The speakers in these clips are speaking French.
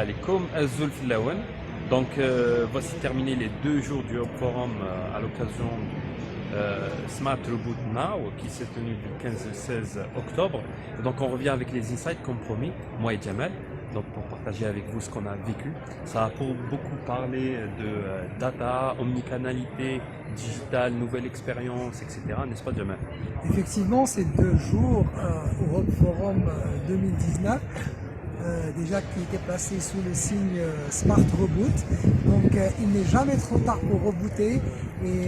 alaikum, Azul Filawan. Donc, voici terminé les 2 jours du Hub Forum à l'occasion Smart Reboot Now qui s'est tenu du 15 au 16 octobre. Donc, on revient avec les insights comme promis, moi et Jamal. Donc, pour partager avec vous ce qu'on a vécu. Ça a pour beaucoup parlé de data, omnicanalité, digital, nouvelle expérience, etc. N'est-ce pas, Jamal? Effectivement, ces 2 jours au Hub Forum 2019, déjà qui était placé sous le signe Smart Reboot. Donc il n'est jamais trop tard pour rebooter et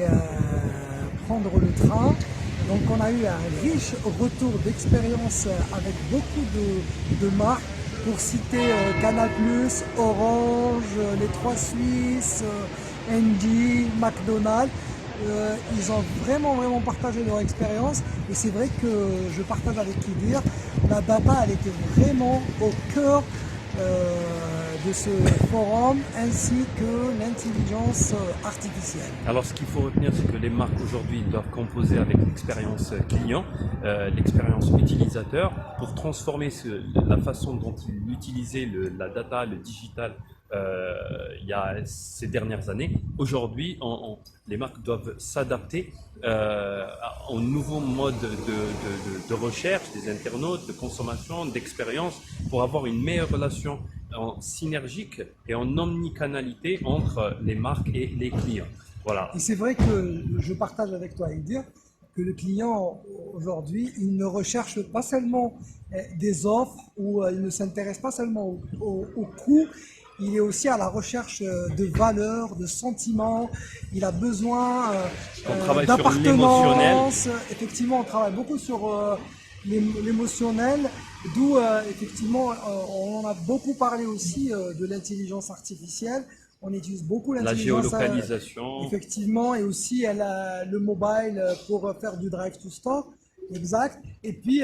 prendre le train. Donc on a eu un riche retour d'expérience avec beaucoup de marques. Pour citer Canal+, Orange, les Trois Suisses, Engie, McDonald's. Ils ont vraiment partagé leur expérience et c'est vrai que je partage avec Kidir, la data elle était vraiment au cœur de ce forum ainsi que l'intelligence artificielle. Alors ce qu'il faut retenir, c'est que les marques aujourd'hui doivent composer avec l'expérience client, l'expérience utilisateur pour transformer la façon dont ils utilisaient la data, le digital il y a ces dernières années. Aujourd'hui, les marques doivent s'adapter aux nouveaux modes de recherche des internautes, de consommation, d'expérience pour avoir une meilleure relation synergique et en omnicanalité entre les marques et les clients. Voilà. Et c'est vrai que je partage avec toi, Edir, que le client aujourd'hui, il ne recherche pas seulement des offres ou il ne s'intéresse pas seulement au coût. Il est aussi à la recherche de valeurs, de sentiments. Il a besoin d'appartenance. Effectivement, on travaille beaucoup sur l'émotionnel, d'où effectivement, on en a beaucoup parlé aussi de l'intelligence artificielle. On utilise beaucoup l'intelligence. La géolocalisation. Effectivement, et aussi elle a le mobile pour faire du drive to store. Exact. Et puis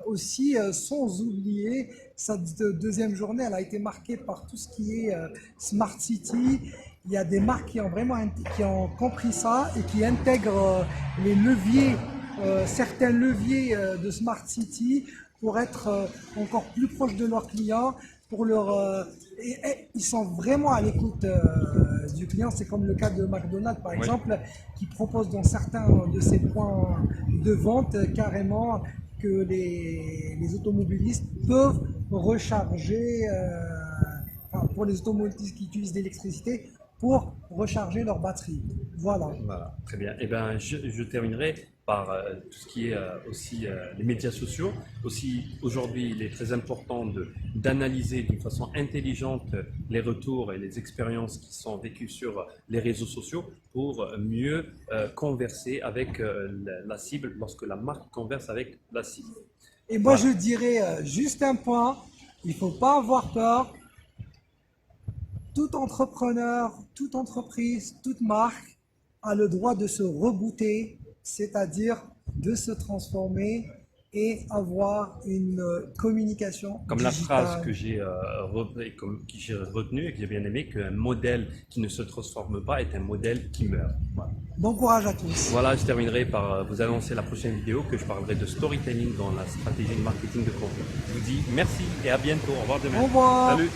aussi, sans oublier, cette deuxième journée, elle a été marquée par tout ce qui est Smart City. Il y a des marques qui ont compris ça et qui intègrent les leviers, certains leviers de Smart City pour être encore plus proches de leurs clients, pour ils sont vraiment à l'écoute du client. C'est comme le cas de McDonald's par exemple, qui propose dans certains de ses points de vente carrément que les automobilistes peuvent recharger, pour les automobilistes qui utilisent l'électricité, pour recharger leur batterie. Voilà. Voilà, très bien. Et ben, je terminerai par tout ce qui est aussi les médias sociaux. Aussi, aujourd'hui, il est très important d'analyser d'une façon intelligente les retours et les expériences qui sont vécues sur les réseaux sociaux pour mieux converser avec la cible lorsque la marque converse avec la cible. Et moi, je dirais juste un point, il ne faut pas avoir peur. Tout entrepreneur, toute entreprise, toute marque a le droit de se rebooter, c'est-à-dire de se transformer et avoir une communication comme digitale. La phrase que j'ai retenue et que j'ai bien aimé, qu'un modèle qui ne se transforme pas est un modèle qui meurt. Voilà. Bon courage à tous. Voilà, je terminerai par vous annoncer la prochaine vidéo que je parlerai de storytelling dans la stratégie de marketing de contenu. Je vous dis merci et à bientôt. Au revoir demain. Au revoir. Salut.